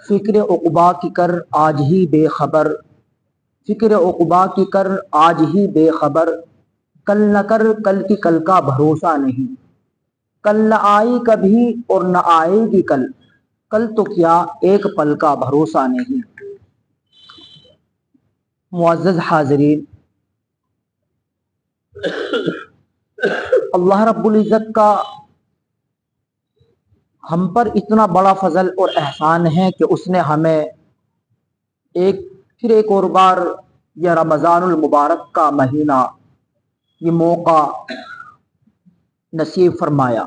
فکر عقبا کی کر آج ہی بے خبر، فکر عقبا کی کر آج ہی بے خبر، کل نہ کر کل کی کل کا بھروسہ نہیں، کل نہ آئی کبھی اور نہ آئے گی کل، کل تو کیا ایک پل کا بھروسہ نہیں۔ معزز حاضرین، اللہ رب العزت کا ہم پر اتنا بڑا فضل اور احسان ہے کہ اس نے ہمیں پھر ایک اور بار یہ رمضان المبارک کا مہینہ، یہ موقع نصیب فرمایا۔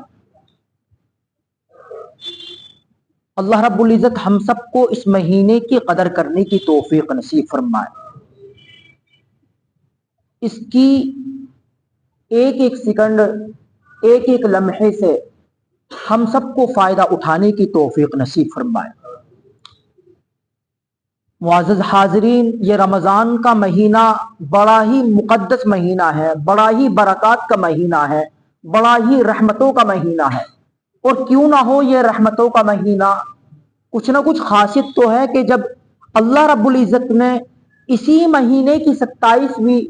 اللہ رب العزت ہم سب کو اس مہینے کی قدر کرنے کی توفیق نصیب فرمائے، اس کی ایک ایک سیکنڈ، ایک ایک لمحے سے ہم سب کو فائدہ اٹھانے کی توفیق نصیب فرمائے۔ معزز حاضرین، یہ رمضان کا مہینہ بڑا ہی مقدس مہینہ ہے، بڑا ہی برکات کا مہینہ ہے، بڑا ہی رحمتوں کا مہینہ ہے۔ اور کیوں نہ ہو یہ رحمتوں کا مہینہ، کچھ نہ کچھ خاصیت تو ہے کہ جب اللہ رب العزت نے اسی مہینے کی 27ویں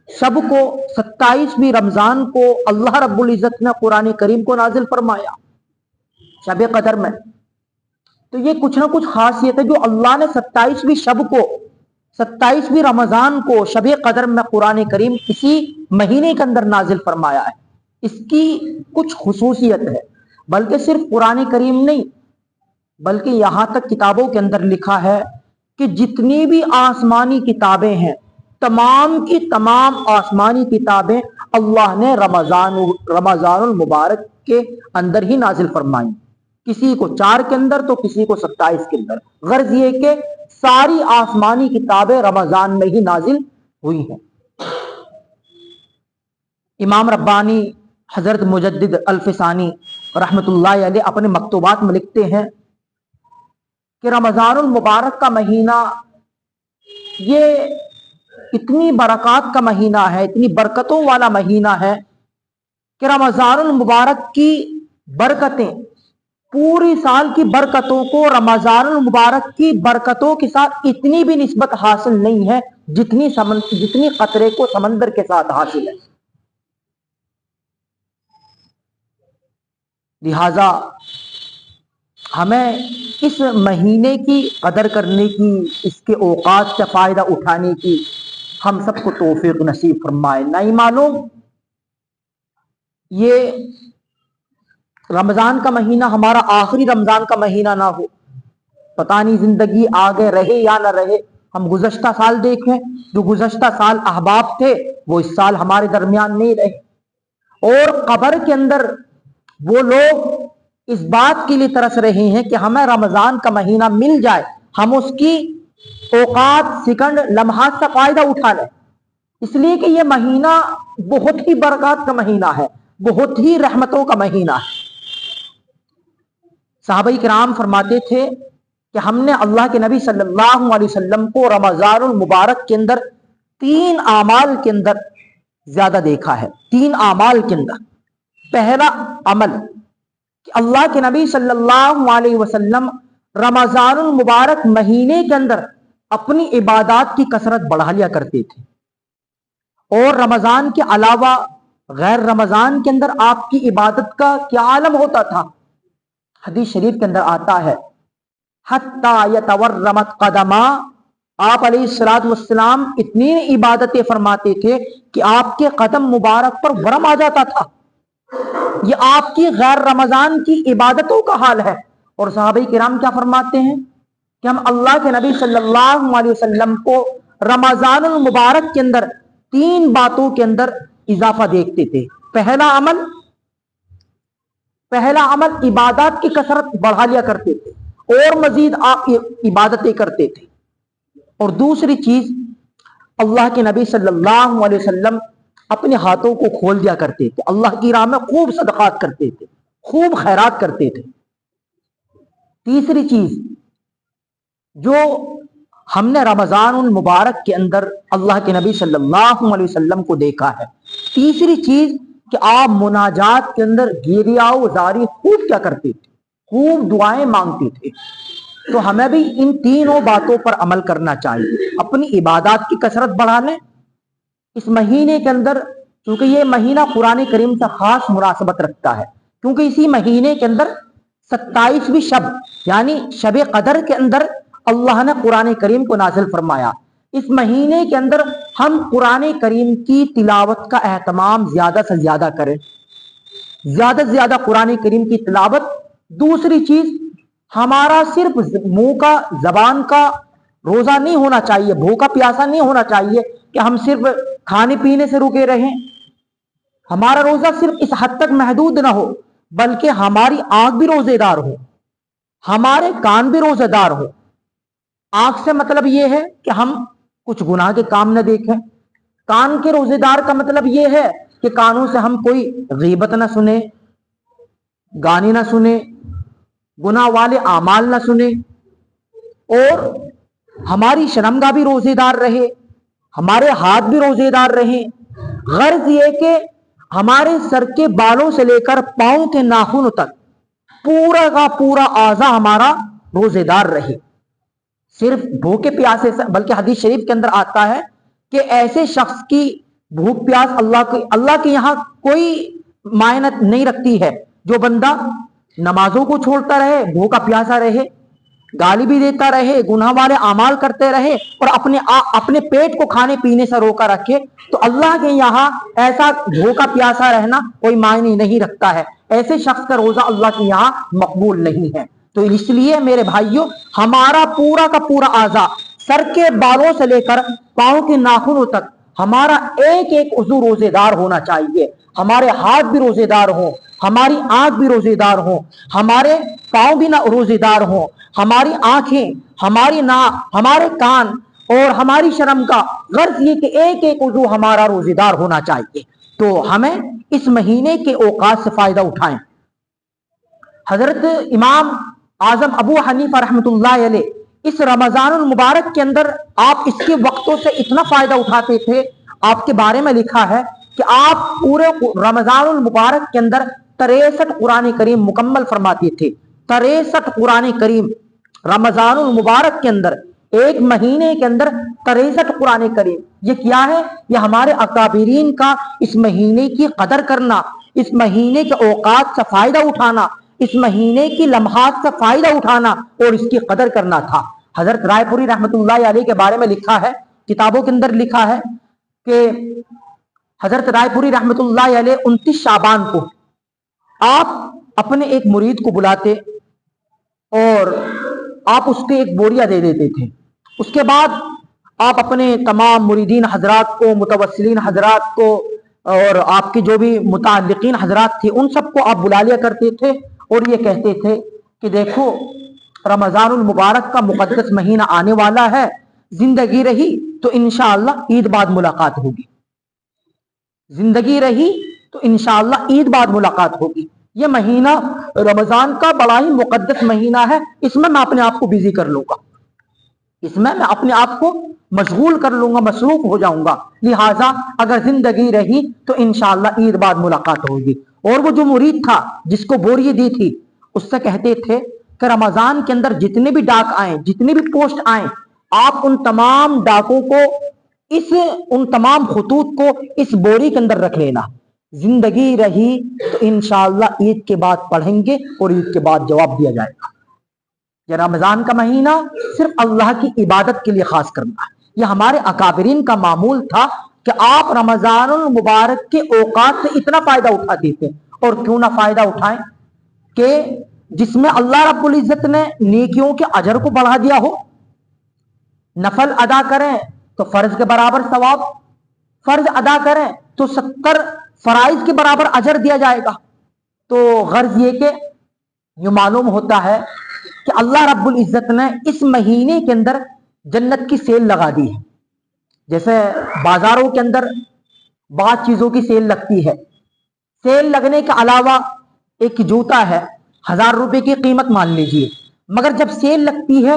شب کو، 27ویں رمضان کو اللہ رب العزت نے قرآن کریم کو نازل فرمایا شب قدر میں، تو یہ کچھ نہ کچھ خاصیت ہے جو اللہ نے 27ویں شب کو، 27ویں رمضان کو شب قدر میں قرآن کریم اسی مہینے کے اندر نازل فرمایا ہے۔ اس کی کچھ خصوصیت ہے، بلکہ صرف قرآن کریم نہیں، بلکہ یہاں تک کتابوں کے اندر لکھا ہے کہ جتنی بھی آسمانی کتابیں ہیں، تمام کی تمام آسمانی کتابیں اللہ نے رمضان المبارک کے اندر ہی نازل فرمائی، کسی کو 4 کے اندر تو کسی کو 27 کے اندر، غرض یہ کہ ساری آسمانی کتابیں رمضان میں ہی نازل ہوئی ہیں۔ امام ربانی حضرت مجدد الفسانی رحمت اللہ علیہ اپنے مکتوبات میں لکھتے ہیں کہ رمضان المبارک کا مہینہ یہ اتنی برکات کا مہینہ ہے، اتنی برکتوں والا مہینہ ہے کہ رمضان المبارک کی برکتیں، پوری سال کی برکتوں کو رمضان المبارک کی برکتوں کے ساتھ اتنی بھی نسبت حاصل نہیں ہے جتنی قطرے کو سمندر کے ساتھ حاصل ہے۔ لہذا ہمیں اس مہینے کی قدر کرنے کی، اس کے اوقات سے فائدہ اٹھانے کی ہم سب کو توفیق نصیب فرمائے۔ نہیں معلوم یہ رمضان کا مہینہ ہمارا آخری رمضان کا مہینہ نہ ہو، پتہ نہیں زندگی آگے رہے یا نہ رہے۔ ہم گزشتہ سال دیکھیں، جو گزشتہ سال احباب تھے وہ اس سال ہمارے درمیان نہیں رہے، اور قبر کے اندر وہ لوگ اس بات کے لیے ترس رہے ہیں کہ ہمیں رمضان کا مہینہ مل جائے، ہم اس کی اوقات، سیکنڈ، لمحات سے فائدہ اٹھا لیں، اس لیے کہ یہ مہینہ بہت ہی برکات کا مہینہ ہے، بہت ہی رحمتوں کا مہینہ ہے۔ صحابہ کرام فرماتے تھے کہ ہم نے اللہ کے نبی صلی اللہ علیہ وسلم کو رمضان المبارک کے اندر 3 اعمال کے اندر زیادہ دیکھا ہے، 3 اعمال کے اندر۔ پہلا عمل کہ اللہ کے نبی صلی اللہ علیہ وسلم رمضان المبارک مہینے کے اندر اپنی عبادات کی کثرت بڑھا لیا کرتے تھے، اور رمضان کے علاوہ غیر رمضان کے اندر آپ کی عبادت کا کیا عالم ہوتا تھا۔ حدیث شریف کے اندر آتا ہے حتی یتورمت قدما، آپ علیہ الصلوۃ والسلام اتنی عبادتیں فرماتے تھے کہ آپ کے قدم مبارک پر ورم آ جاتا تھا۔ یہ آپ کی غیر رمضان کی عبادتوں کا حال ہے۔ اور صحابہ کرام کیا فرماتے ہیں کہ ہم اللہ کے نبی صلی اللہ علیہ وسلم کو رمضان المبارک کے اندر 3 باتوں کے اندر اضافہ دیکھتے تھے۔ پہلا عمل عبادات کی کثرت بڑھا لیا کرتے تھے اور مزید آپ عبادتیں کرتے تھے، اور دوسری چیز اللہ کے نبی صلی اللہ علیہ وسلم اپنے ہاتھوں کو کھول دیا کرتے تھے، اللہ کی راہ میں خوب صدقات کرتے تھے، خوب خیرات کرتے تھے۔ تیسری چیز جو ہم نے رمضان المبارک کے اندر اللہ کے نبی صلی اللہ علیہ وسلم کو دیکھا ہے۔ تیسری چیز کہ آپ مناجات کے اندر گریہ و زاری خوب کیا کرتے تھے، خوب دعائیں مانگتے تھے۔ تو ہمیں بھی ان تینوں باتوں پر عمل کرنا چاہیے، اپنی عبادات کی کثرت بڑھا لیں اس مہینے کے اندر، کیونکہ یہ مہینہ قرآن کریم سے خاص مناسبت رکھتا ہے، کیونکہ اسی مہینے کے اندر 27ویں شب یعنی شب قدر کے اندر اللہ نے قرآن کریم کو نازل فرمایا۔ اس مہینے کے اندر ہم قرآن کریم کی تلاوت کا اہتمام زیادہ سے زیادہ کریں، زیادہ سے زیادہ قرآن کریم کی تلاوت۔ دوسری چیز، ہمارا صرف منہ کا زبان کا روزہ نہیں ہونا چاہیے، بھوکا پیاسا نہیں ہونا چاہیے کہ ہم صرف کھانے پینے سے رکے رہیں۔ ہمارا روزہ صرف اس حد تک محدود نہ ہو، بلکہ ہماری آنکھ بھی روزے دار ہو، ہمارے کان بھی روزے دار ہو۔ آنکھ سے مطلب یہ ہے کہ ہم کچھ گناہ کے کام نہ دیکھیں، کان کے روزے دار کا مطلب یہ ہے کہ کانوں سے ہم کوئی غیبت نہ سنیں، گانے نہ سنیں، گناہ والے اعمال نہ سنیں، اور ہماری شرمگاہ بھی روزے دار رہے، ہمارے ہاتھ بھی روزے دار رہیں۔ غرض یہ کہ ہمارے سر کے بالوں سے لے کر پاؤں کے ناخن تک پورا کا پورا اعضا ہمارا روزے دار رہے، صرف بھوکے پیاسے سے۔ بلکہ حدیث شریف کے اندر آتا ہے کہ ایسے شخص کی بھوک پیاس اللہ کے یہاں کوئی معنی نہیں رکھتی ہے، جو بندہ نمازوں کو چھوڑتا رہے، بھوکا پیاسا رہے، گالی بھی دیتا رہے، گناہ والے اعمال کرتے رہے، اور اپنے پیٹ کو کھانے پینے سے روکا رکھے، تو اللہ کے یہاں ایسا بھوکا پیاسا رہنا کوئی معنی نہیں رکھتا ہے۔ ایسے شخص کا روزہ اللہ کے یہاں مقبول نہیں ہے۔ تو اس لیے میرے بھائیوں، ہمارا پورا کا پورا اعضا سر کے بالوں سے لے کر پاؤں کے ناخنوں تک ہمارا ایک ایک عضو روزے دار ہونا چاہیے۔ ہمارے ہاتھ بھی روزے دار ہوں، ہماری آنکھ بھی روزے دار ہوں، ہمارے پاؤں بھی روزے دار ہوں، ہماری آنکھیں، ہماری ناک، ہمارے کان اور ہماری شرمگاہ، غرض یہ کہ ایک ایک عضو ہمارا روزے دار ہونا چاہیے۔ تو ہمیں اس مہینے کے اوقات سے فائدہ اٹھائیں۔ حضرت امام اعظم ابو حنیفہ رحمۃ اللہ علیہ اس رمضان المبارک کے اندر آپ اس کے وقتوں سے اتنا فائدہ اٹھاتے تھے، آپ کے بارے میں لکھا ہے کہ آپ پورے رمضان المبارک کے اندر 63 قرآن کریم مکمل فرماتے تھے۔ 63 قرآن کریم رمضان المبارک کے اندر، ایک مہینے کے اندر 63 قرآن کریم۔ یہ کیا ہے؟ یہ ہمارے اکابرین کا اس مہینے کی قدر کرنا، اس مہینے کے اوقات سے فائدہ اٹھانا، اس مہینے کی لمحات سے فائدہ اٹھانا اور اس کی قدر کرنا تھا۔ حضرت رائے پوری رحمۃ اللہ علیہ کے بارے میں لکھا ہے، کتابوں کے اندر لکھا ہے کہ حضرت رائے پوری رحمۃ اللہ علیہ 29 شعبان کو آپ اپنے ایک مرید کو بلاتے اور آپ اس کو ایک بوریا دے دیتے تھے۔ اس کے بعد آپ اپنے تمام مریدین حضرات کو، متوسلین حضرات کو، اور آپ کے جو بھی متعلقین حضرات تھے، ان سب کو آپ بلا لیا کرتے تھے اور یہ کہتے تھے کہ دیکھو رمضان المبارک کا مقدس مہینہ آنے والا ہے، زندگی رہی تو انشاءاللہ عید بعد ملاقات ہوگی، زندگی رہی تو انشاءاللہ عید بعد ملاقات ہوگی۔ یہ مہینہ رمضان کا بڑا ہی مقدس مہینہ ہے، اس میں اپنے آپ کو بزی کر لوں گا، اس میں اپنے آپ کو مشغول کر لوں گا، مصروف ہو جاؤں گا، لہٰذا اگر زندگی رہی تو انشاءاللہ عید بعد ملاقات ہوگی۔ اور وہ جو مرید تھا جس کو بوری دی تھی، اس سے کہتے تھے کہ رمضان کے اندر جتنے بھی ڈاک آئیں، جتنے بھی پوسٹ آئیں، آپ ان تمام ڈاکوں کو، ان تمام خطوط کو اس بوری کے اندر رکھ لینا، زندگی رہی تو انشاءاللہ عید کے بعد پڑھیں گے اور عید کے بعد جواب دیا جائے گا۔ یہ رمضان کا مہینہ صرف اللہ کی عبادت کے لیے خاص کرنا ہے۔ یہ ہمارے اکابرین کا معمول تھا کہ آپ رمضان المبارک کے اوقات سے اتنا فائدہ اٹھاتے تھے، اور کیوں نہ فائدہ اٹھائیں کہ جس میں اللہ رب العزت نے نیکیوں کے اجر کو بڑھا دیا ہو۔ نفل ادا کریں تو فرض کے برابر ثواب، فرض ادا کریں تو 70 فرائض کے برابر اجر دیا جائے گا۔ تو غرض یہ کہ یہ معلوم ہوتا ہے کہ اللہ رب العزت نے اس مہینے کے اندر جنت کی سیل لگا دی ہے۔ جیسے بازاروں کے اندر بعض چیزوں کی سیل لگتی ہے، سیل لگنے کے علاوہ ایک جوتا ہے 1000 روپے کی قیمت مان لیجئے، مگر جب سیل لگتی ہے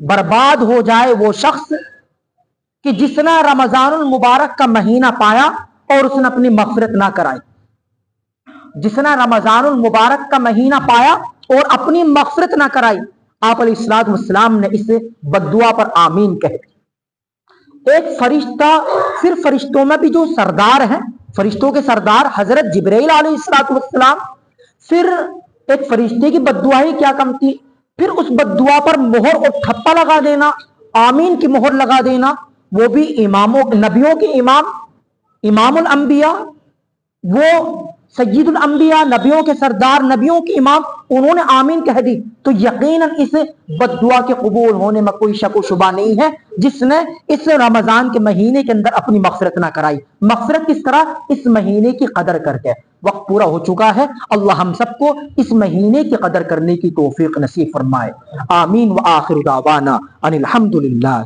برباد ہو جائے وہ شخص کہ جس نے رمضان المبارک کا مہینہ پایا اور اس نے اپنی مغفرت نہ کرائی. جس نے رمضان المبارک کا مہینہ پایا اور اپنی مغفرت نہ کرائی. آپ علیہ الصلوۃ والسلام نے اس بد دعا پر آمین کہہ دی. ایک فرشتہ، پھر فرشتوں میں بھی جو سردار ہیں، فرشتوں کے سردار حضرت جبرائیل علیہ الصلوۃ والسلام، پھر ایک فرشتے کی بد دعا ہی کیا کم تھی، پھر اس بد دعا پر مہر اور ٹھپا لگا دینا، آمین کی مہر لگا دینا. وہ بھی نبیوں کے امام، امام الانبیاء، وہ سید الانبیاء، نبیوں کے سردار، نبیوں کے امام، انہوں نے آمین کہہ دی. تو یقیناً اس بد دعا کے قبول ہونے میں کوئی شک و شبہ نہیں ہے جس نے اس رمضان کے مہینے کے اندر اپنی مغفرت نہ کرائی. مغفرت کس طرح؟ اس مہینے کی قدر کر کے. وقت پورا ہو چکا ہے، اللہ ہم سب کو اس مہینے کی قدر کرنے کی توفیق نصیب فرمائے. آمین. وآخر دعوانا ان الحمد للہ.